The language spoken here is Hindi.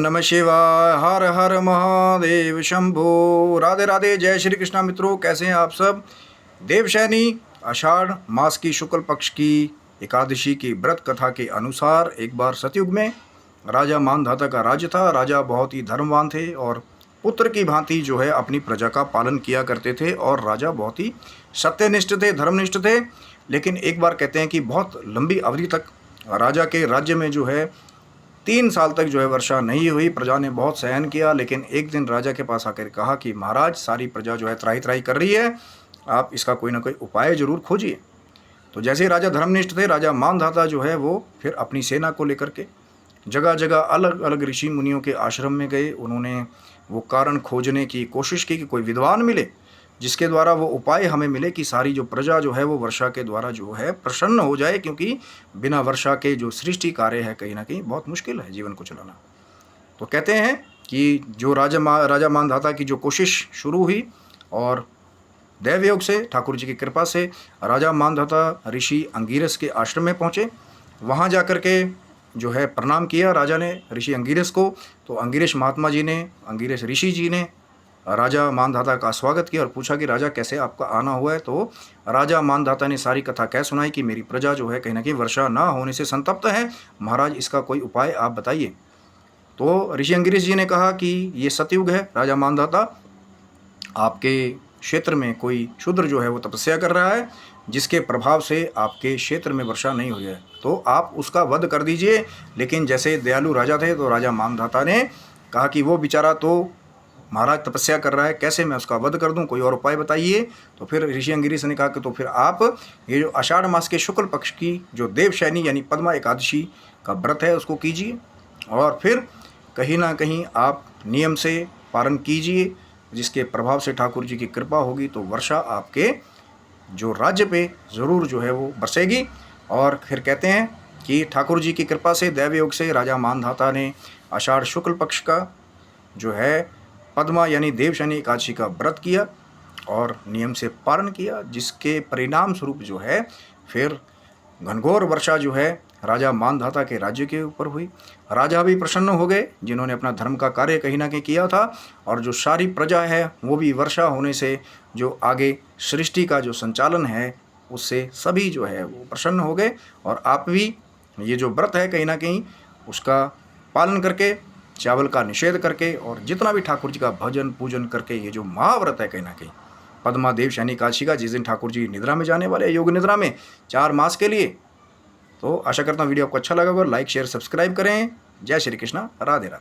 नमः शिवाय। हर हर महादेव शंभो। राधे राधे। जय श्री कृष्णा। मित्रों, कैसे हैं आप सब। देवशयनी आषाढ़ मास की शुक्ल पक्ष की एकादशी की व्रत कथा के अनुसार एक बार सतयुग में राजा मानधाता का राज्य था। राजा बहुत ही धर्मवान थे और पुत्र की भांति जो है अपनी प्रजा का पालन किया करते थे और राजा बहुत ही सत्यनिष्ठ थे, धर्मनिष्ठ थे। लेकिन एक बार कहते हैं कि बहुत लंबी अवधि तक राजा के राज्य में जो है 3 साल तक जो है वर्षा नहीं हुई। प्रजा ने बहुत सहन किया, लेकिन एक दिन राजा के पास आकर कहा कि महाराज, सारी प्रजा जो है त्राही त्राही कर रही है, आप इसका कोई ना कोई उपाय जरूर खोजिए। तो जैसे ही राजा धर्मनिष्ठ थे, राजा मानधाता जो है वो फिर अपनी सेना को लेकर के जगह जगह अलग अलग ऋषि मुनियों के आश्रम में गए। उन्होंने वो कारण खोजने की कोशिश की कि कोई विद्वान मिले जिसके द्वारा वो उपाय हमें मिले कि सारी जो प्रजा जो है वो वर्षा के द्वारा जो है प्रसन्न हो जाए, क्योंकि बिना वर्षा के जो सृष्टि कार्य है कहीं ना कहीं बहुत मुश्किल है जीवन को चलाना। तो कहते हैं कि जो राजा मानधाता की जो कोशिश शुरू हुई और दैवयोग से, ठाकुर जी की कृपा से राजा मानधाता ऋषि अंगिरस के आश्रम में पहुँचे। वहाँ जा कर के जो है प्रणाम किया राजा ने ऋषि अंगिरस को। तो अंगिरस महात्मा जी ने, अंगिरस ऋषि जी ने राजा मानधाता का स्वागत किया और पूछा कि राजा, कैसे आपका आना हुआ है। तो राजा मानधाता ने सारी कथा कह सुनाई कि मेरी प्रजा जो है कहीं ना कहीं वर्षा ना होने से संतप्त है, महाराज इसका कोई उपाय आप बताइए। तो ऋषि अंगिरस जी ने कहा कि ये सतयुग है राजा मानधाता, आपके क्षेत्र में कोई शूद्र जो है वो तपस्या कर रहा है, जिसके प्रभाव से आपके क्षेत्र में वर्षा नहीं हुई है, तो आप उसका वध कर दीजिए। लेकिन जैसे दयालु राजा थे तो राजा मानधाता ने कहा कि वो बेचारा तो महाराज तपस्या कर रहा है, कैसे मैं उसका वध कर दूं, कोई और उपाय बताइए। तो फिर ऋषि अंगिरस ने कहा कि तो फिर आप ये जो आषाढ़ मास के शुक्ल पक्ष की जो देवशयनी यानी पद्मा एकादशी का व्रत है उसको कीजिए और फिर कहीं ना कहीं आप नियम से पालन कीजिए, जिसके प्रभाव से ठाकुर जी की कृपा होगी तो वर्षा आपके जो राज्य पे ज़रूर जो है वो बरसेगी। और फिर कहते हैं कि ठाकुर जी की कृपा से, दैवयोग से राजा मानधाता ने आषाढ़ शुक्ल पक्ष का जो है पद्मा यानी देवशयनी एकादशी का व्रत किया और नियम से पालन किया, जिसके परिणाम स्वरूप जो है फिर घनघोर वर्षा जो है राजा मानधाता के राज्य के ऊपर हुई। राजा भी प्रसन्न हो गए जिन्होंने अपना धर्म का कार्य कहीं ना कहीं किया था, और जो सारी प्रजा है वो भी वर्षा होने से जो आगे सृष्टि का जो संचालन है उससे सभी जो है वो प्रसन्न हो गए। और आप भी ये जो व्रत है कहीं ना कहीं उसका पालन करके, चावल का निषेध करके और जितना भी ठाकुर जी का भजन पूजन करके, ये जो महाव्रत है कहीं ना कहीं पद्मा देवशयनी एकादशी का, जिस दिन ठाकुर जी निद्रा में जाने वाले योग निद्रा में 4 मास के लिए। तो आशा करता हूँ वीडियो आपको अच्छा लगा होगा। लाइक शेयर सब्सक्राइब करें। जय श्री कृष्णा। राधे राधे।